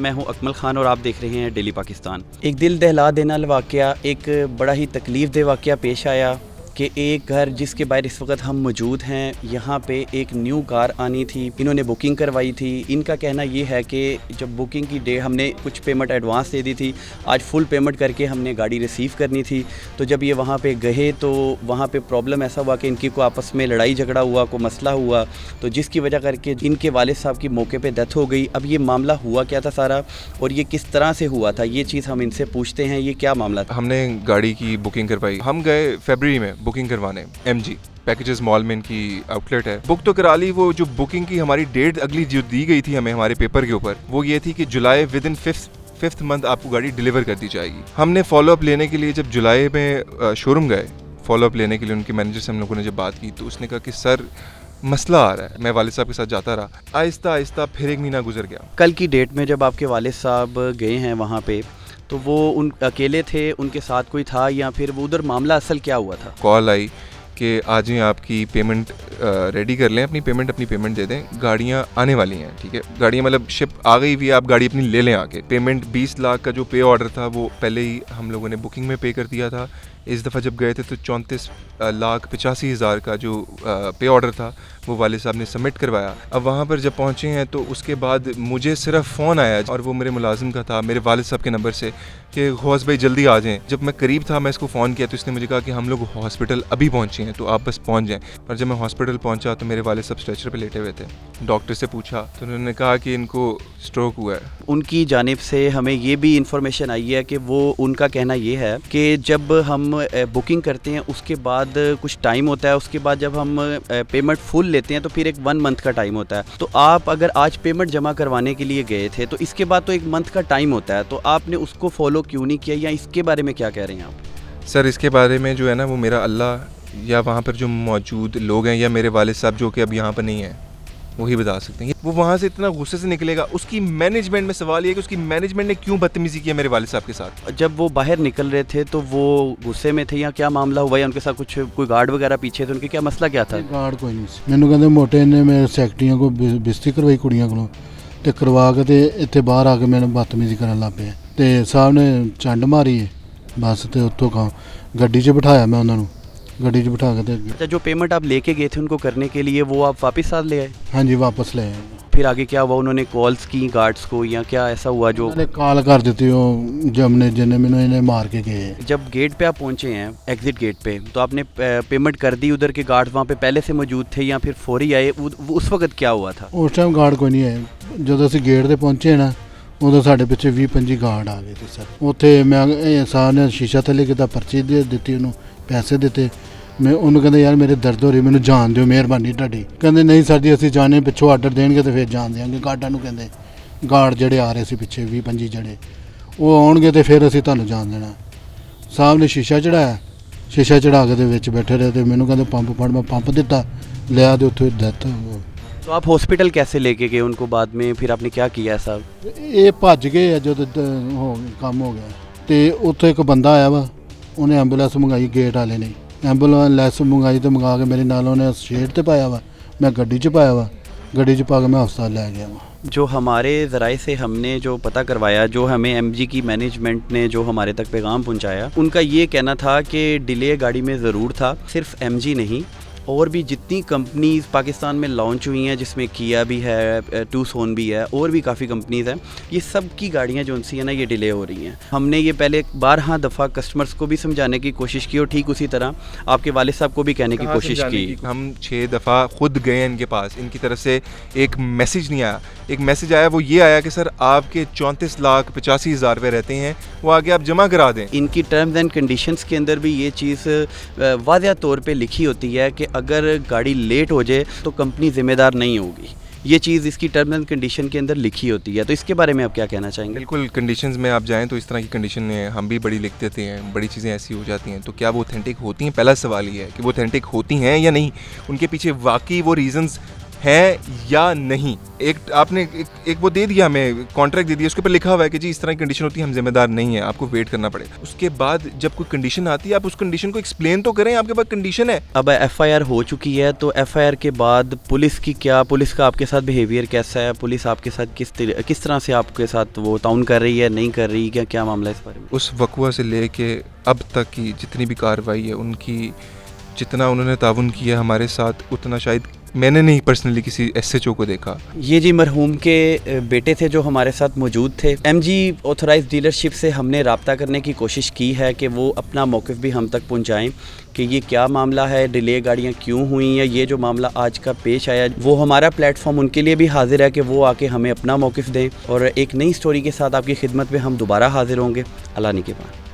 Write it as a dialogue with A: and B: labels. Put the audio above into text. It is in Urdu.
A: میں ہوں اکمل خان اور آپ دیکھ رہے ہیں ڈیلی پاکستان۔ ایک دل دہلا دینے والا واقعہ، ایک بڑا ہی تکلیف دہ واقعہ پیش آیا کہ ایک گھر جس کے باہر اس وقت ہم موجود ہیں، یہاں پہ ایک نیو کار آنی تھی، انہوں نے بکنگ کروائی تھی۔ ان کا کہنا یہ ہے کہ جب بکنگ کی ڈے ہم نے کچھ پیمنٹ ایڈوانس دے دی تھی، آج فل پیمنٹ کر کے ہم نے گاڑی ریسیو کرنی تھی، تو جب یہ وہاں پہ گئے تو وہاں پہ پرابلم ایسا ہوا کہ ان کی کو آپس میں لڑائی جھگڑا ہوا، کوئی مسئلہ ہوا، تو جس کی وجہ کر کے ان کے والد صاحب کی موقع پہ ڈیتھ ہو گئی۔ اب یہ معاملہ ہوا کیا تھا سارا اور یہ کس طرح سے ہوا تھا، یہ چیز ہم ان سے پوچھتے ہیں، یہ کیا معاملہ تھا؟
B: ہم نے گاڑی کی بکنگ کروائی، ہم گئے فیبرری میں بکنگ کروانے MG پیکیجز مال میں، ان کی آؤٹ لیٹ ہے، بک تو کرا لی۔ وہ جو بکنگ کی ہماری ڈیٹ اگلی جو دی گئی تھی ہمیں ہمارے پیپر کے اوپر، وہ یہ تھی کہ جولائی ودن ففتھ منتھ آپ کو گاڑی ڈیلیور کر دی جائے گی۔ ہم نے فالو اپ لینے کے لیے جب جولائی میں شو روم گئے فالو اپ لینے کے لیے، ان کے مینیجر سے ہم لوگوں نے جب بات کی تو اس نے کہا کہ سر مسئلہ آ رہا ہے۔ میں والد صاحب کے ساتھ جاتا رہا، آہستہ آہستہ پھر ایک مہینہ گزر گیا۔
A: کل کی ڈیٹ میں جب آپ کے والد صاحب گئے ہیں وہاں پہ، تو وہ ان اکیلے تھے، ان کے ساتھ کوئی تھا، یا پھر وہ ادھر معاملہ اصل کیا ہوا تھا؟
B: کال آئی کہ آج ہی آپ کی پیمنٹ ریڈی کر لیں، اپنی پیمنٹ دے دیں، گاڑیاں آنے والی ہیں، ٹھیک ہے، گاڑیاں مطلب شپ آ گئی ہوئی ہے، آپ گاڑی اپنی لے لیں آ کے۔ پیمنٹ 20 لاکھ کا جو پے آرڈر تھا وہ پہلے ہی ہم لوگوں نے بکنگ میں پے کر دیا تھا۔ اس دفعہ جب گئے تھے تو 34,85,000 کا جو پے آرڈر تھا وہ والد صاحب نے سبمٹ کروایا۔ اب وہاں پر جب پہنچے ہیں تو اس کے بعد مجھے صرف فون آیا، اور وہ میرے ملازم کا تھا، میرے والد صاحب کے نمبر سے، کہ غوث بھائی جلدی آ جائیں۔ جب میں قریب تھا میں اس کو فون کیا تو اس نے مجھے کہا کہ ہم لوگ ہاسپٹل ابھی پہنچے ہیں تو آپ بس پہنچ جائیں۔ اور جب میں ہاسپٹل پہنچا تو میرے والد صاحب اسٹریچر پہ لیٹے ہوئے تھے۔ ڈاکٹر سے پوچھا تو انہوں نے کہا کہ ان کو اسٹروک ہوا ہے۔
A: ان کی جانب سے ہمیں یہ بھی انفارمیشن آئی ہے کہ وہ ان کا کہنا یہ ہے کہ جب ہم بکنگ کرتے ہیں اس کے بعد کچھ ٹائم ہوتا ہے، اس کے بعد جب ہم پیمنٹ فل لیتے ہیں تو پھر ایک 1 منتھ کا ٹائم ہوتا ہے۔ تو آپ اگر آج پیمنٹ جمع کروانے کے لیے گئے تھے تو اس کے بعد تو 1 منتھ کا ٹائم ہوتا ہے، تو آپ نے اس کو فالو کیوں نہیں کیا، یا اس کے بارے میں کیا کہہ رہے ہیں آپ؟
B: سر اس کے بارے میں جو ہے نا، وہ میرا اللہ یا وہاں پر جو موجود لوگ ہیں یا میرے والد صاحب جو کہ اب یہاں پر نہیں ہیں وہی بتا سکتے ہیں۔ وہ وہاں سے اتنا غصے سے نکلے گا، اس کی مینجمنٹ میں سوال یہ ہے کہ اس کی مینجمنٹ نے کیوں بدتمیزی کیا میرے والد صاحب کے ساتھ۔
A: جب وہ باہر نکل رہے تھے تو وہ غصے میں تھے یا کیا معاملہ ہوا، یا ان کے ساتھ کچھ کوئی گارڈ وغیرہ پیچھے تھے، ان کے کیا مسئلہ کیا تھا؟
C: گارڈ کوئی نہیں سی، مینوں کہندے موٹے نے میرے سیکٹریاں کو بستری کروائی کڑیاں کولوں، تے کروا کے تے اتنے باہر آ کے میں بدتمیزی کرن لگ پے، تے صاحب نے چنڈ ماری ہے بس، تے اتوں کا گڈی 'چ بٹھایا میں انہوں گڈی 'چ بٹھا کے تے
A: اچھا، جو پیمنٹ آپ لے کے گئے تھے ان کو کرنے کے لیے، وہ آپ واپس ساتھ لے آئے؟
C: ہاں جی واپس لے آئے۔
A: پھر آگے کیا ہوا؟ انہوں نے کالز کی گارڈز کو یا کیا ایسا ہوا جو
C: انہوں نے کال کر دیتی، وہ جب نے جن مینوں انہیں مار کے گئے۔
A: جب گیٹ پہ آپ پہنچے ہیں، ایگزٹ گیٹ پہ، تو آپ نے پیمنٹ کر دی، ادھر کے گارڈ وہاں پہ پہلے سے موجود تھے یا پھر فوری آئے؟ اس وقت کیا ہوا تھا؟
C: اس ٹائم گارڈ کوئی نہیں آئے، جدو اسی گیٹ تے پہنچے نا ادو ساڈے پیچھے 20-25 گارڈ آ گئے تھے سر۔ اتنے میں صاحب نے شیشہ تھلے کیتا، پرچی دے دیتی، انہوں پیسے دیتے، میں انہوں کہتے یار میرے درد ہو رہی، مینوں جان دیو مہربانی تہاڈی۔ کہندے نہیں سر جی اسی جانے، پچھوں آرڈر دین گے تو پھر جان دیاں گے گارڈاں نوں۔ کہندے گارڈ جڑے آ رہے سی پیچھے 20-25 جڑے، وہ آؤਣ گے تو پھر اسی تہانوں جان دینا۔ صاحب نے شیشہ چڑھایا، شیشہ چڑھا کے وچ بیٹھے رہے، تو مینوں کہندے پمپ پھڑ، میں پمپ دتا، لیا تو اتوں ڈیتھ۔
A: تو آپ ہاسپٹل کیسے لے کے گئے ان کو بعد میں؟ پھر آپ نے کیا کیا صاحب؟
C: یہ بھج گئے جب کام ہو گیا، تو اتوں ایک بندہ آیا وا، انہیں ایمبولینس منگائی، گیٹ والے نے ایمبولینس منگائی، تو منگا کے میرے نال انہیں شیڈ تے پایا وا، میں گڈی 'چ پایا وا، گڈی 'چ پا کے میں ہسپتال لے گیا وا۔
A: جو ہمارے ذرائع سے ہم نے جو پتہ کروایا، جو ہمیں MG کی مینجمنٹ نے جو ہمارے تک پیغام پہنچایا، ان کا یہ کہنا تھا کہ ڈیلے گاڑی میں ضرور تھا، صرف MG نہیں، اور بھی جتنی کمپنیز پاکستان میں لانچ ہوئی ہیں، جس میں کیا بھی ہے، ٹوسون بھی ہے، اور بھی کافی کمپنیز ہیں، یہ سب کی گاڑیاں جو ان سی ہیں نا، یہ ڈیلے ہو رہی ہیں۔ ہم نے یہ پہلے 12 دفعہ کسٹمرز کو بھی سمجھانے کی کوشش کی، اور ٹھیک اسی طرح آپ کے والد صاحب کو بھی کہنے کی کوشش کی۔
B: ہم 6 دفعہ خود گئے ان کے پاس، ان کی طرف سے ایک میسیج نہیں آیا۔ ایک میسیج آیا، وہ یہ آیا کہ سر آپ کے 34,85,000 روپے رہتے ہیں، وہ آگے آپ جمع کرا دیں۔
A: ان کی ٹرمز اینڈ کنڈیشنز کے اندر بھی یہ چیز واضح طور پہ لکھی ہوتی ہے کہ اگر گاڑی لیٹ ہو جائے تو کمپنی ذمہ دار نہیں ہوگی، یہ چیز اس کی ٹرمز اینڈ کنڈیشن کے اندر لکھی ہوتی ہے۔ تو اس کے بارے میں آپ کیا کہنا چاہیں گے؟
B: بالکل، کنڈیشنز میں آپ جائیں تو اس طرح کی کنڈیشن میں ہم بھی بڑی لکھ دیتے ہیں، بڑی چیزیں ایسی ہو جاتی ہیں، تو کیا وہ اوتھینٹک ہوتی ہیں؟ پہلا سوال یہ ہے کہ وہ اوتھینٹک ہوتی ہیں یا نہیں، ان کے پیچھے واقعی وہ ریزنز ہے یا نہیں. ایک آپ نے ایک وہ دے دیا ہمیں کانٹریکٹ دے دیا, اس کے اوپر لکھا ہوا ہے کہ جی اس طرح کی کنڈیشن ہوتی ہے, ہم ذمہ دار نہیں ہیں, آپ کو ویٹ کرنا پڑے. اس کے بعد جب کوئی کنڈیشن آتی ہے آپ اس کنڈیشن کو ایکسپلین تو کریں, آپ کے پاس کنڈیشن ہے.
A: اب ایف آئی آر ہو چکی ہے تو ایف آئی آر کے بعد پولیس کا آپ کے ساتھ بیہیویئر کیسا ہے؟ پولیس آپ کے ساتھ کس طرح سے آپ کے ساتھ وہ تعاون کر رہی ہے, نہیں کر رہی, کیا معاملہ ہے اس بارے میں؟
B: اس وقوع سے لے کے اب تک کی جتنی بھی کارروائی ہے ان کی, جتنا انہوں نے تعاون کیا ہمارے ساتھ اتنا شاید میں نے نہیں پرسنلی کسی ایس ایچ او کو دیکھا.
A: یہ جی مرحوم کے بیٹے تھے جو ہمارے ساتھ موجود تھے. ایم جی آتھورائز ڈیلرشپ سے ہم نے رابطہ کرنے کی کوشش کی ہے کہ وہ اپنا موقف بھی ہم تک پہنچائیں کہ یہ کیا معاملہ ہے, ڈیلے گاڑیاں کیوں ہوئیں, یا یہ جو معاملہ آج کا پیش آیا, وہ ہمارا پلیٹ فارم ان کے لیے بھی حاضر ہے کہ وہ آ کے ہمیں اپنا موقف دیں, اور ایک نئی سٹوری کے ساتھ آپ کی خدمت میں ہم دوبارہ حاضر ہوں گے. اللہ نگہبان.